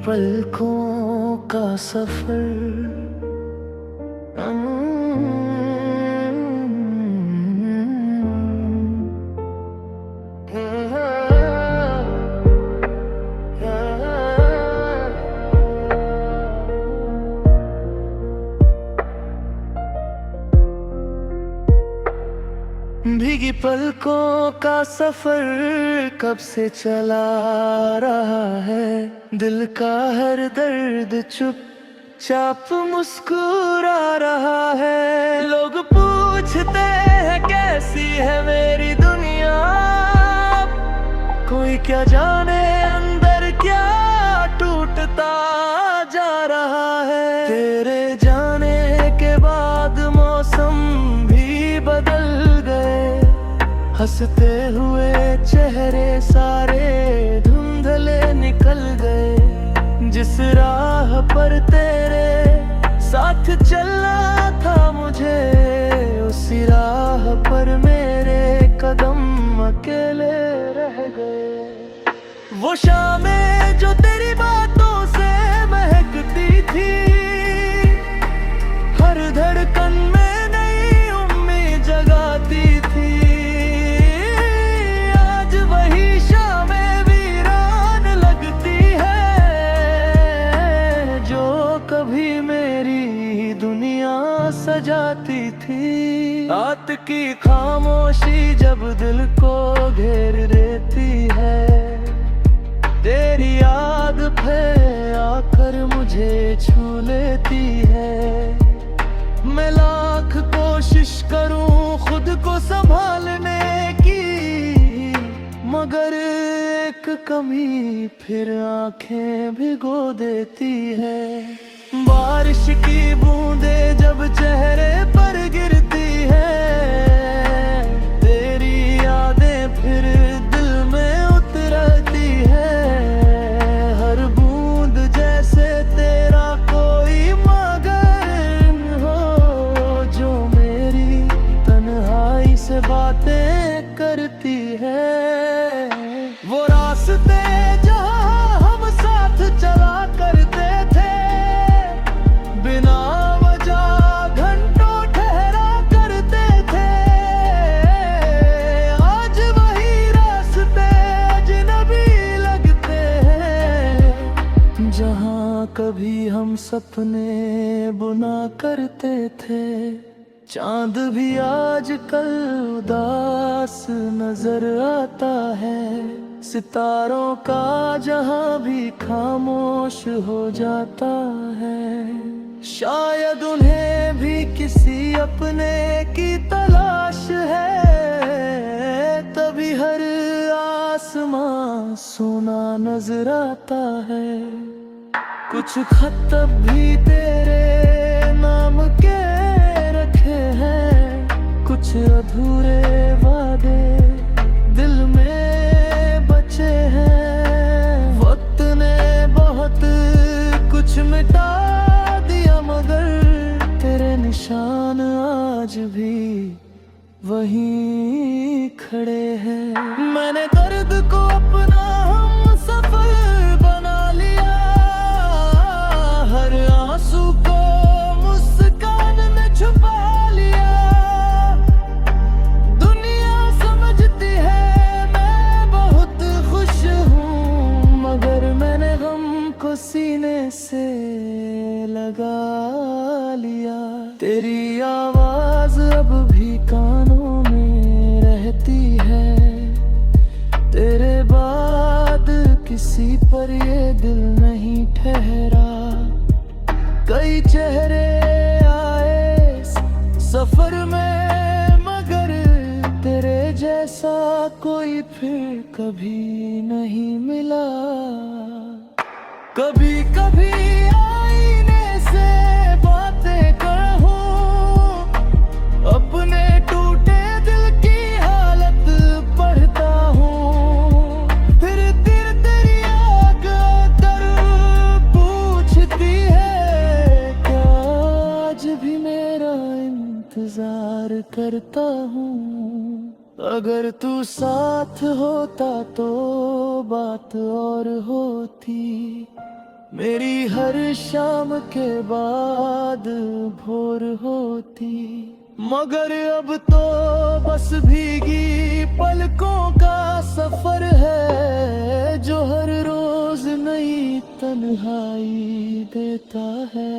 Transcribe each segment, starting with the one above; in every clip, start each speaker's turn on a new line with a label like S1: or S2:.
S1: पलकों का सफर। भीगी पलकों का सफर कब से चला रहा है। दिल का हर दर्द चुपचाप मुस्कुरा रहा है। लोग पूछते हैं कैसी है मेरी दुनिया, कोई क्या जाने अंदर क्या टूटता जा रहा है। तेरे जाने के बाद मौसम भी बदल गए, हंसते हुए चेहरे सारे धुंधले निकल गए। जिस राह पर तेरे साथ चलना था मुझे, उसी राह पर मेरे कदम अकेले रह गए। वो शामें जो तेरी बातों से महकती थी, हर धड़कन में नई उम्मीद जगाती थी। आज वही शामें वीरान लगती है, जो कभी मेरी दुनिया सजाती थी। रात की खामोशी जब दिल को घेर लेती है, तेरी याद फिर आकर मुझे छू लेती है। मैं लाख कोशिश करूं खुद को संभालने की, मगर एक कमी फिर आंखें भिगो देती है। बारिश की बूंदें जब चेहरे पर गिरती है, तेरी यादें फिर दिल में उतरती है। हर बूंद जैसे तेरा कोई मगर हो, जो मेरी तन्हाई से बातें करती है। वो रास्ते जहाँ हम साथ चला करते थे, बिना वजह घंटों ठहरा करते थे। आज वही रास्ते अजनबी लगते हैं, जहाँ कभी हम सपने बुना करते थे। चांद भी आजकल उदास नजर आता है, सितारों का जहां भी खामोश हो जाता है। शायद उन्हें भी किसी अपने की तलाश है, तभी हर आसमां सोना नजर आता है। कुछ खत अब भी तेरे नाम के रखे हैं, कुछ अधूरे वादे दिल में बचे हैं। वक्त ने बहुत कुछ मिटा दिया, मगर तेरे निशान आज भी वहीं खड़े हैं। मैंने दर्द को अपना हम सफर बना लिया, हर आंसू को मुस्कान में छुपा लिया। दुनिया समझती है मैं बहुत खुश हूँ, मगर मैंने गम को सीने से लगा लिया। तेरी आवाज अब भी कानों में रहती है, तेरे बाद किसी पर ये दिल नहीं ठहरा। कई चेहरे आए सफर में, मगर तेरे जैसा कोई फिर कभी नहीं मिला। कभी कभी आईने से बातें कहूं, अपने टूटे दिल की हालत पढ़ता हूँ। फिर तेरी आँख तर पूछती है, क्या आज भी मेरा इंतजार करता हूँ। अगर तू साथ होता तो बात और होती, मेरी हर शाम के बाद भोर होती, मगर अब तो बस भीगी पलकों का सफर है, जो हर रोज नई तन्हाई देता है।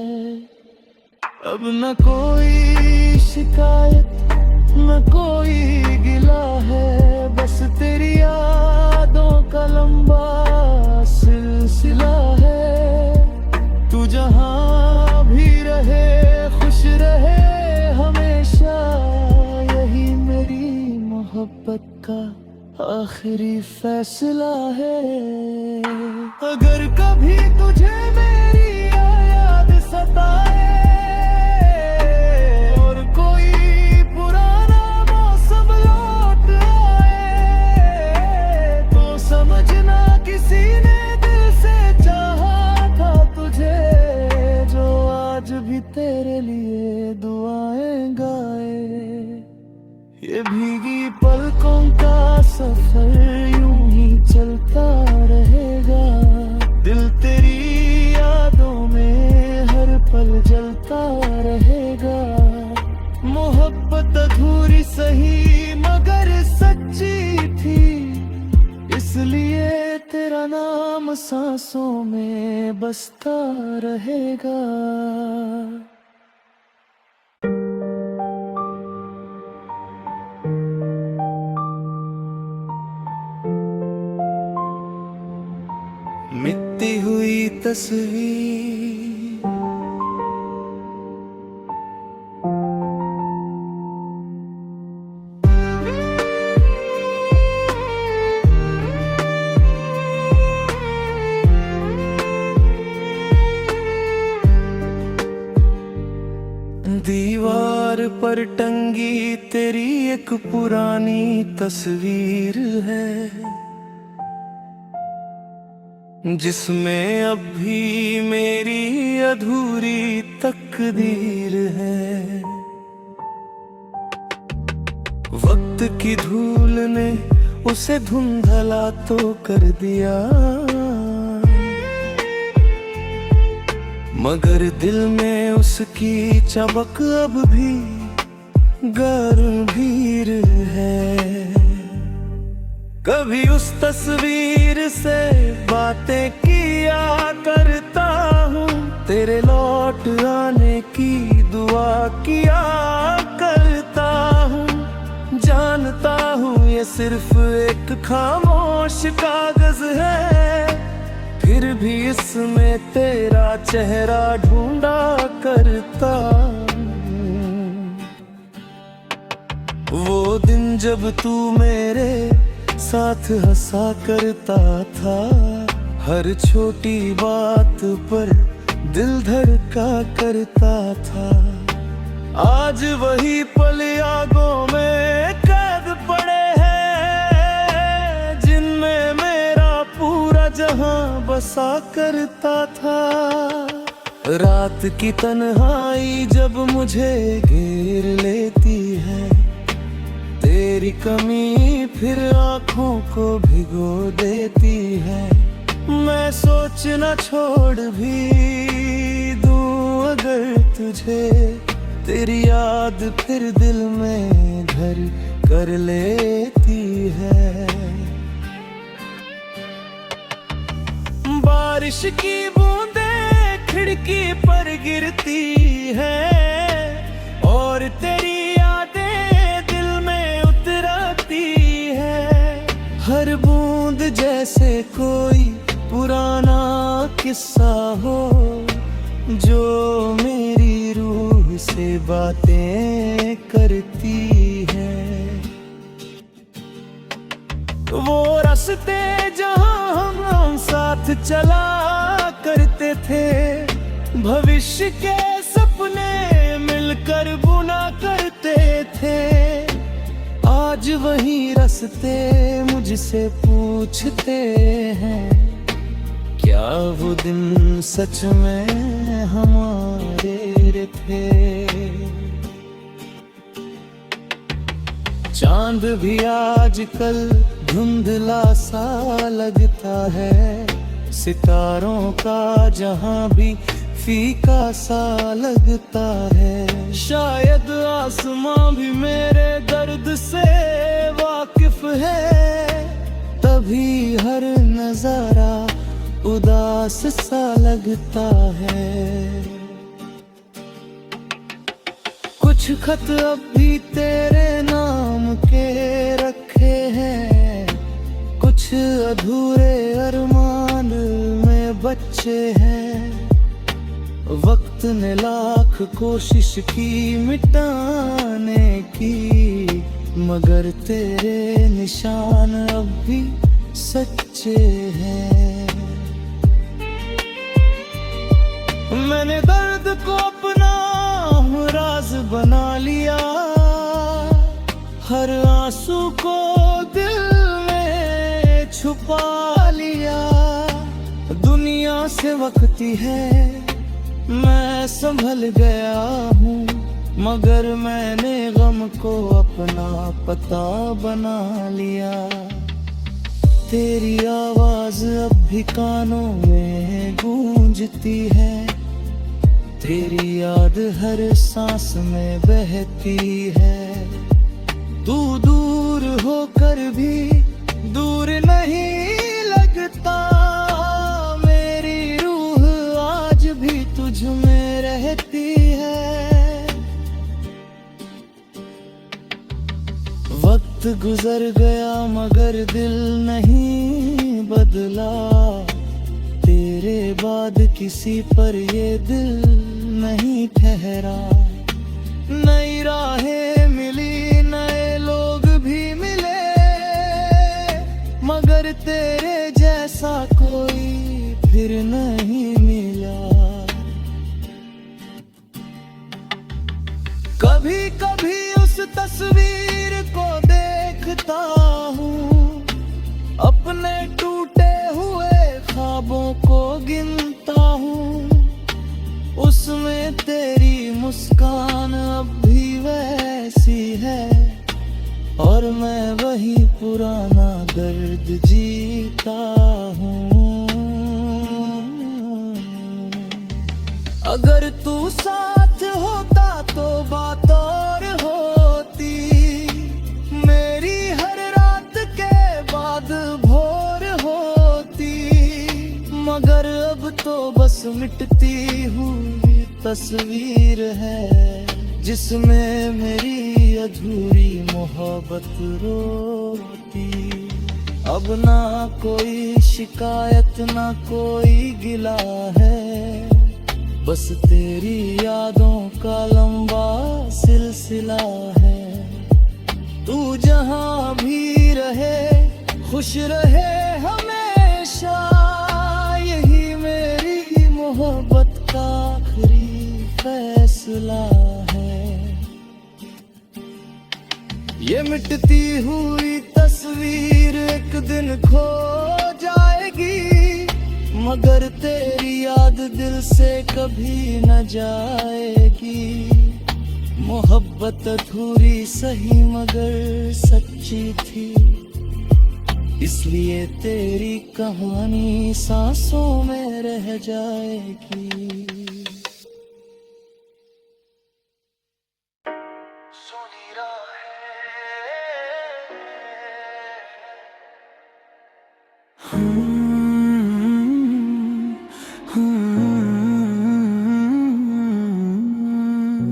S1: अब न कोई शिकायत न कोई गिला है, बस तेरी यादों का लंबा सिलसिला है। तू जहां भी रहे खुश रहे हमेशा, यही मेरी मोहब्बत का आखिरी फैसला है। अगर कभी तुझे मेरी याद सताए और कोई पुराना मौसम लौट आए, तो समझना किसी ने दिल से चाहा था तुझे, जो आज भी तेरे लिए दुआएं गाए। ये भीगी पलकों का सफर यूं ही चलता रहेगा, दिल तेरी यादों में हर पल जलता रहेगा। मोहब्बत अधूरी सही मगर सच्ची थी, इसलिए तेरा नाम सांसों में बसता रहेगा। मिटती हुई तस्वीर, दीवार पर टंगी तेरी एक पुरानी तस्वीर है, जिसमें अब भी मेरी अधूरी तकदीर है। वक्त की धूल ने उसे धुंधला तो कर दिया, मगर दिल में उसकी चमक अब भी गंभीर है। कभी उस तस्वीर से बातें किया करता हूँ, तेरे लौट आने की दुआ किया करता हूँ। जानता हूँ ये सिर्फ एक खामोश कागज है, फिर भी इसमें तेरा चेहरा ढूंढा करता हूँ। वो दिन जब तू मेरे साथ हंसा करता था, हर छोटी बात पर दिल धड़का करता था। आज वही पल यादों में कैद पड़े हैं, जिनमें मेरा पूरा जहां बसा करता था। रात की तन्हाई जब मुझे घेर लेती है, तेरी कमी फिर आँखों को भिगो देती है। मैं सोचना छोड़ भी दूं अगर तुझे, तेरी याद फिर दिल में घर कर लेती है। बारिश की बूंदें खिड़की पर गिरती है, और तेरी यादें दिल में उतरती है। हर बूंद जैसे कोई पुराना किस्सा हो, जो मेरी रूह से बातें करती है। वो रास्ते जहां हम साथ चला करते थे, भविष्य के सपने मिलकर बुना करते थे। आज वही रास्ते मुझसे पूछते हैं, क्या वो दिन सच में हमारे थे। चांद भी आजकल धुंधला सा लगता है, सितारों का जहां भी फीका सा लगता है। शायद आसमां भी मेरे दर्द से वाकिफ है, तभी हर नजारा उदास सा लगता है। कुछ खत अब भी तेरे नाम के रखे हैं, कुछ अधूरे अरमान में बच्चे हैं। वक्त ने लाख कोशिश की मिटाने की, मगर तेरे निशान अब भी सच्चे हैं। मैंने दर्द को अपना राज बना लिया, हर आंसू को दिल में छुपा लिया। दुनिया से वक्ती है मैं संभल गया हूँ, मगर मैंने गम को अपना पता बना लिया। तेरी आवाज अब भी कानों में गूंजती है, तेरी याद हर सांस में बहती है। तू दूर होकर भी दूर नहीं लगता, मेरी रूह आज भी तुझ में रहती है। वक्त गुजर गया मगर दिल नहीं बदला, तेरे बाद किसी पर ये दिल नहीं ठहरा। नई राहें मिली, नए लोग भी मिले, मगर तेरे जैसा कोई फिर नहीं मिला। कभी कभी उस तस्वीर को देखता हूँ, अपने टूटे हुए ख्वाबों को गिनता हूँ। उसमें तेरी मुस्कान अब भी वैसी है, और मैं वही पुराना दर्द जीता हूँ। अगर तू साथ होता तो बात और होती, मेरी हर रात के बाद भोर होती। मगर अब तो बस मिटती हुई तस्वीर है, जिसमें मेरी अधूरी मोहब्बत रोती। अब ना कोई शिकायत ना कोई गिला है, बस तेरी यादों का लंबा सिलसिला है। तू जहां भी रहे खुश रहे हमेशा, यही मेरी मोहब्बत का आखिरी फैसला है। ये मिटती हुई तस्वीर एक दिन खो जाएगी, मगर तेरी याद दिल से कभी न जाएगी। मोहब्बत अधूरी सही मगर सच्ची थी, इसलिए तेरी कहानी सांसों में रह जाएगी।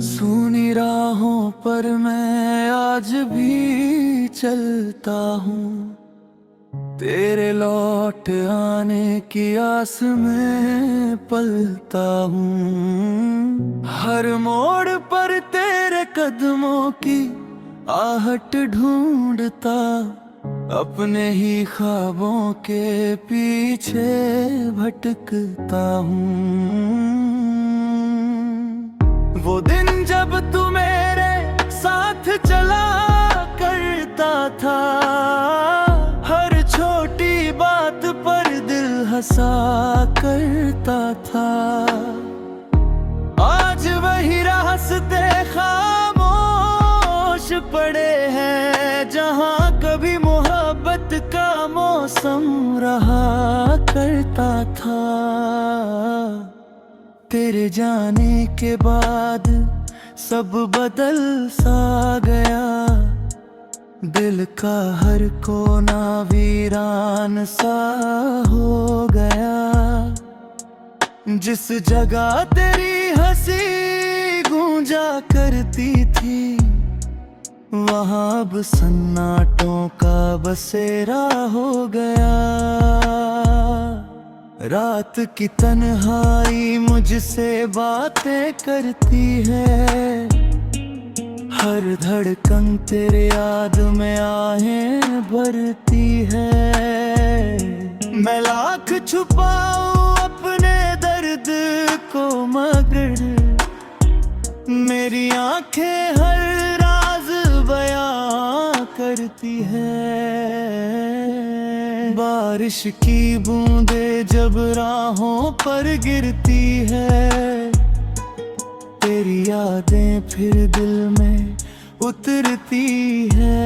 S1: सूनी राहों पर मैं आज भी चलता हूँ, तेरे लौट आने की आस में पलता हूँ। हर मोड़ पर तेरे कदमों की आहट ढूंढता, अपने ही ख्वाबों के पीछे भटकता हूँ। वो दिन जब तू मेरे साथ चला करता था, हर छोटी बात पर दिल हंसा करता था। आज वही रास्ते खामोश पड़े हैं, जहाँ कभी मोहब्बत का मौसम रहा करता था। तेरे जाने के बाद सब बदल सा गया, दिल का हर कोना वीरान सा हो गया। जिस जगह तेरी हंसी गूंजा करती थी, वहाँ अब सन्नाटों का बसेरा हो गया। रात की तन्हाई मुझसे बातें करती है, हर धड़कन तेरे याद में आहें भरती है। मैं लाख छुपाऊं अपने दर्द को, मगर मेरी आंखें हर राज बयां करती है। बारिश की बूंदें जब राहों पर गिरती है, तेरी यादें फिर दिल में उतरती है।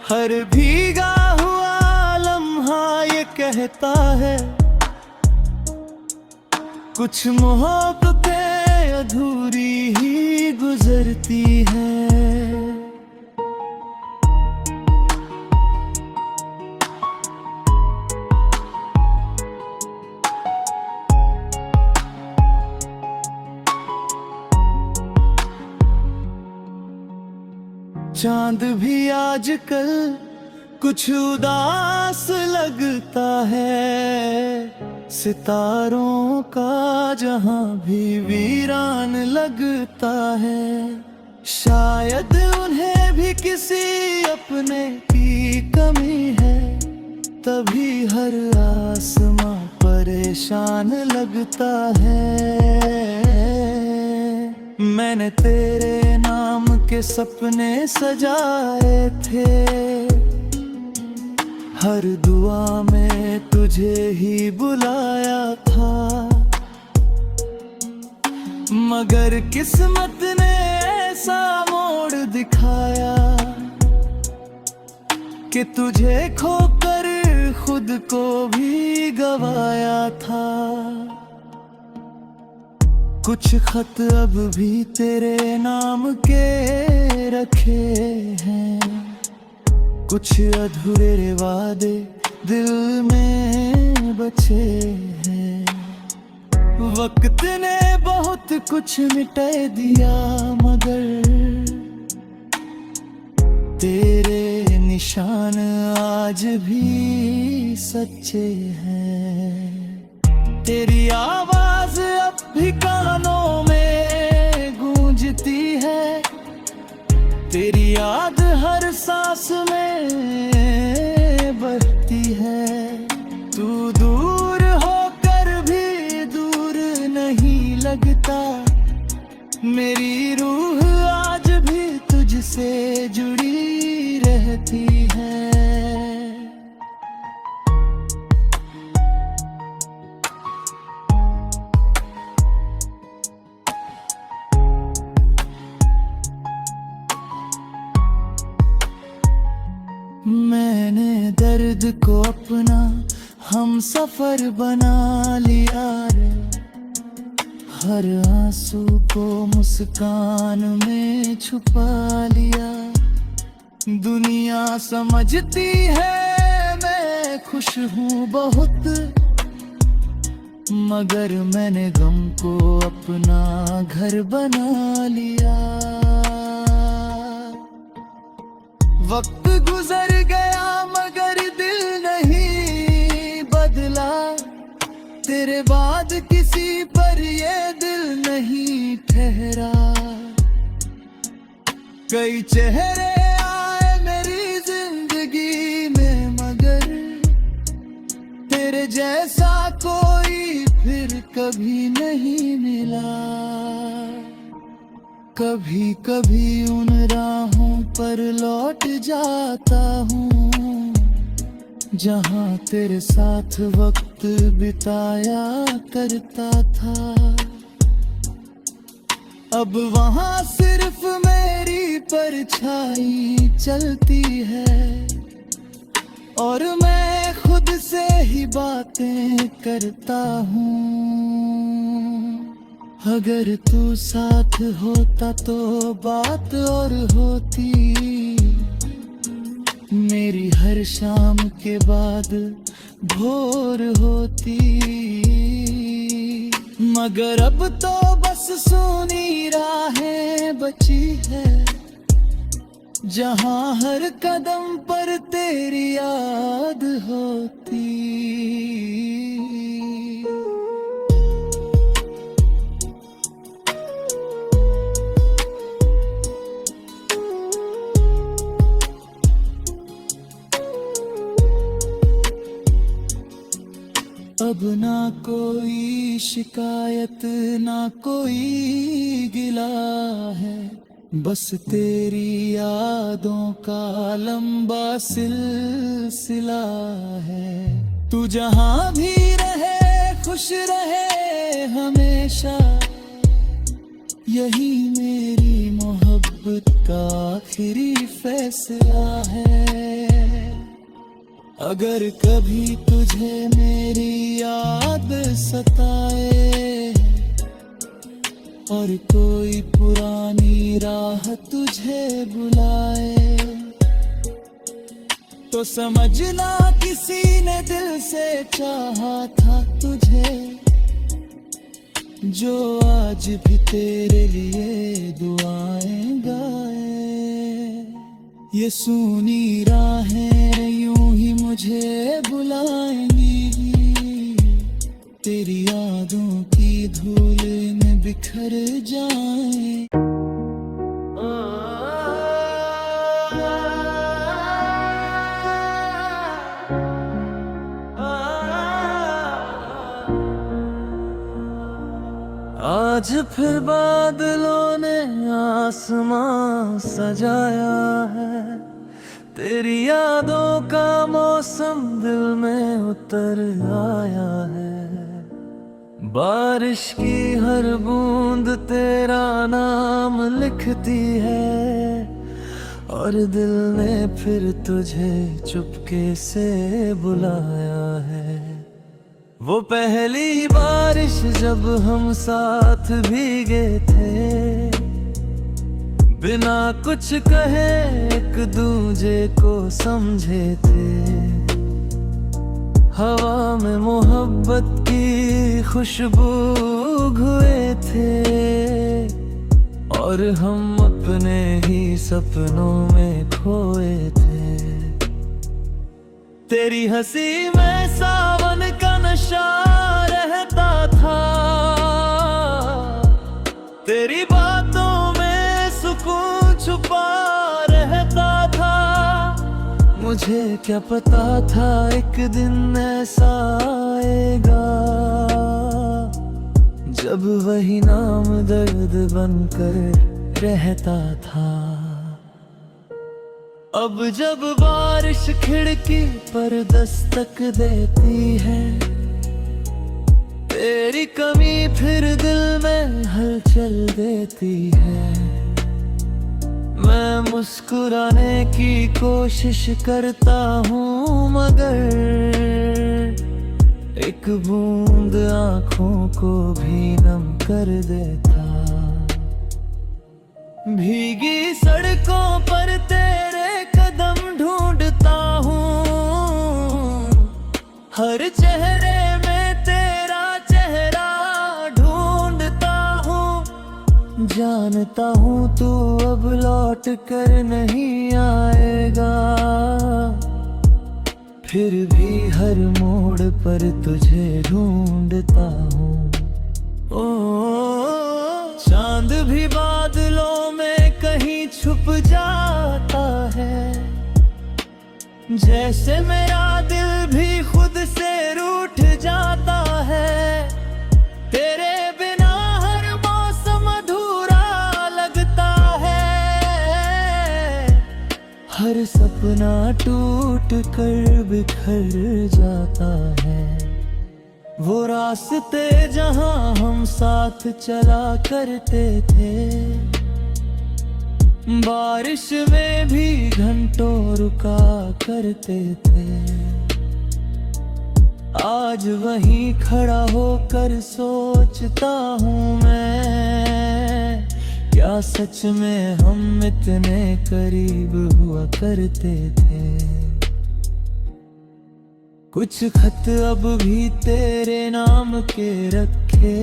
S1: हर भीगा हुआ लम्हा ये कहता है, कुछ मोहब्बतें अधूरी ही गुजरती है। चांद भी आजकल कुछ उदास लगता है, सितारों का जहां भी वीरान लगता है। शायद उन्हें भी किसी अपने की कमी है, तभी हर आसमां परेशान लगता है। मैंने तेरे नाम के सपने सजाए थे, हर दुआ में तुझे ही बुलाया था। मगर किस्मत ने ऐसा मोड़ दिखाया कि तुझे खोकर खुद को भी गवाया था। कुछ खत अब भी तेरे नाम के रखे हैं, कुछ अधूरे वादे दिल में बचे हैं। वक्त ने बहुत कुछ मिटा दिया, मगर तेरे निशान आज भी सच्चे हैं। तेरी आवाज अब भी कानों में गूंजती है, तेरी याद हर सांस में बहती है। तू दूर होकर भी दूर नहीं लगता, मेरी रूह आज भी तुझसे जुड़ी रहती है। मैंने दर्द को अपना हम सफर बना लिया रे, हर आंसू को मुस्कान में छुपा लिया। दुनिया समझती है मैं खुश हूँ बहुत, मगर मैंने गम को अपना घर बना लिया। वक्त गुजर गया मगर दिल नहीं बदला, तेरे बाद किसी पर ये दिल नहीं ठहरा। कई चेहरे आए मेरी जिंदगी में, मगर तेरे जैसा कोई फिर कभी नहीं मिला। कभी कभी उन राहों पर लौट जाता हूँ, जहाँ तेरे साथ वक्त बिताया करता था। अब वहाँ सिर्फ मेरी परछाई चलती है, और मैं खुद से ही बातें करता हूँ। अगर तू साथ होता तो बात और होती, मेरी हर शाम के बाद भोर होती। मगर अब तो बस सूनी राहें बची है, जहां हर कदम पर तेरी याद होती। अब ना कोई शिकायत ना कोई गिला है, बस तेरी यादों का लंबा सिलसिला है। तू जहां भी रहे खुश रहे हमेशा, यही मेरी मोहब्बत का आखिरी फैसला है। अगर कभी तुझे मेरी याद सताए और कोई पुरानी राह तुझे बुलाए, तो समझना किसी ने दिल से चाहा था तुझे, जो आज भी तेरे लिए दुआएं गाए। ये सूनी राहें यूं ही मुझे बुलाएंगी, तेरी यादों की धूल में बिखर जाएं। आज फिर बादलों ने आसमां सजाया है, तेरी यादों का मौसम दिल में उतर आया है। बारिश की हर बूंद तेरा नाम लिखती है, और दिल ने फिर तुझे चुपके से बुलाया है। वो पहली बारिश जब हम साथ भीगे थे, बिना कुछ कहे एक दूजे को समझे थे। हवा में मोहब्बत की खुशबू घुए थे, और हम अपने ही सपनों में खोए थे। तेरी हंसी में सावन का नशा रहता था, तेरी बातों में सुकून छुपा रहता था। मुझे क्या पता था एक दिन ऐसा आएगा, जब वही नाम दर्द बनकर रहता था। अब जब बारिश खिड़की पर दस्तक देती है, तेरी कमी फिर दिल में हलचल देती है। मैं मुस्कुराने की कोशिश करता हूँ, मगर एक बूंद आँखों को भी नम कर देता। भीगी सड़कों पर तेरे कदम ढूंढता हूँ, हर चेहरे में तेरा चेहरा ढूंढता हूँ। जानता हूँ तू अब लौट कर नहीं आएगा, फिर भी हर मोड़ पर तुझे ढूंढता हूँ। ओ चांद भी बादलों में कहीं छुप जाता है, जैसे मेरा दिल भी खुद से रूठ जाता है। तेरे बिना हर मौसम अधूरा लगता है, हर सपना टूट कर बिखर जाता है। वो रास्ते जहां हम साथ चला करते थे, बारिश में भी घंटों रुका करते थे। आज वहीं खड़ा होकर सोचता हूँ मैं, क्या सच में हम इतने करीब हुआ करते थे। कुछ खत अब भी तेरे नाम के रखे,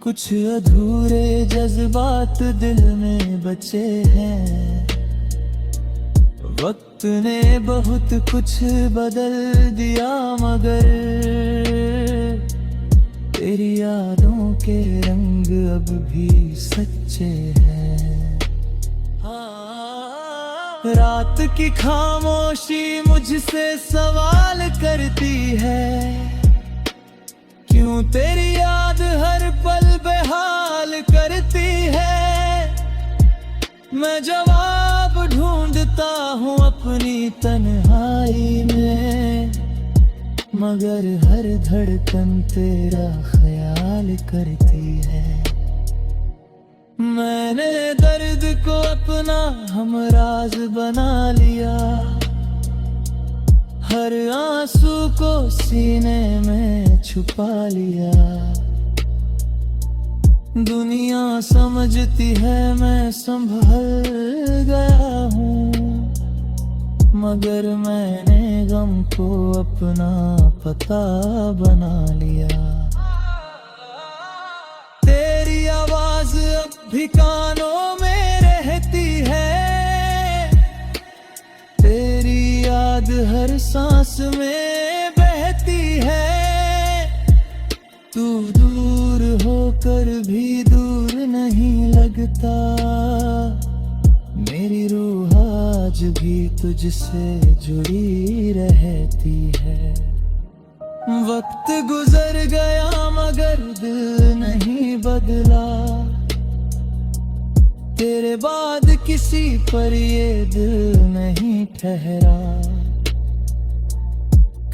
S1: कुछ अधूरे जज्बात दिल में बचे हैं। वक्त ने बहुत कुछ बदल दिया, मगर तेरी यादों के रंग अब भी सच्चे हैं। रात की खामोशी मुझसे सवाल करती है, क्यों तेरी याद हर पल बेहाल करती है। मैं जवाब ढूंढता हूँ अपनी तन्हाई में, मगर हर धड़कन तेरा ख्याल करती है। मैंने दर्द को अपना हमराज बना लिया, हर आंसू को सीने में छुपा लिया। दुनिया समझती है मैं संभल गया हूँ, मगर मैंने गम को अपना पता बना लिया। तेरी आवाज अब भी कानों में रहती है, तेरी याद हर सांस में बहती है। तू दूर होकर भी दूर नहीं लगता, मेरी रूह आज भी तुझसे जुड़ी रहती है। वक्त गुजर गया मगर दिल नहीं बदला, तेरे बाद किसी पर ये दिल नहीं ठहरा।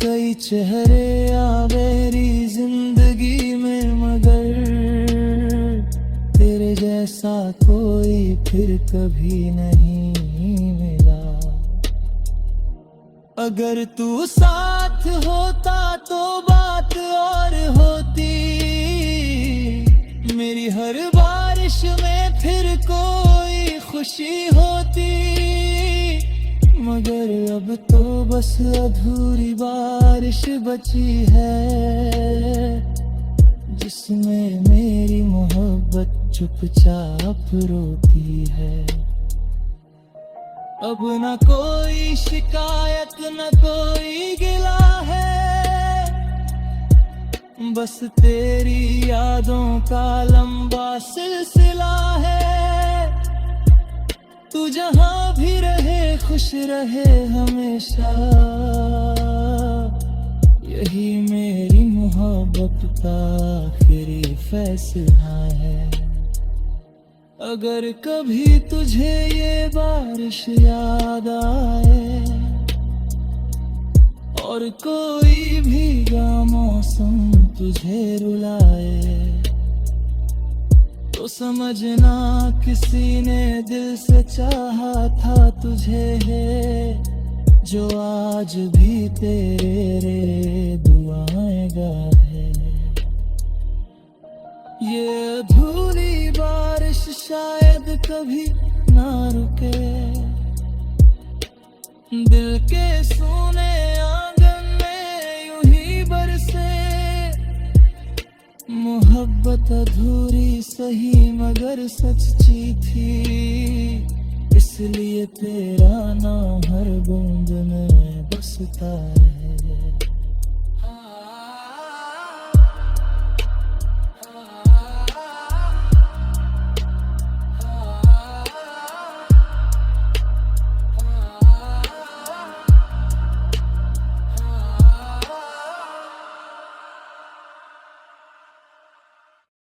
S1: कई चेहरे आ मेरी जिंदगी में, मगर तेरे जैसा कोई फिर कभी नहीं मिला। अगर तू साथ होता तो बात और होती, मेरी हर बारिश में फिर कोई खुशी होती। मगर अब तो बस अधूरी बारिश बची है, जिसमें मेरी मोहब्बत चुपचाप रोती है। अब न कोई शिकायत न कोई गिला है, बस तेरी यादों का लंबा सिलसिला है। तू जहाँ भी रहे खुश रहे हमेशा, यही मेरी मोहब्बत का आखिरी फैसला है। अगर कभी तुझे ये बारिश याद आए और कोई भीगा मौसम तुझे रुलाए, तो समझना किसी ने दिल से चाहा था तुझे, जो आज भी तेरे दुआएं गाहे। ये अधूरी बारिश शायद कभी ना रुके, दिल के सोने आंगन में यूं ही बरसे। मोहब्बत अधूरी सही मगर सच्ची थी, इसलिए तेरा नाम हर बूंद में बसता है।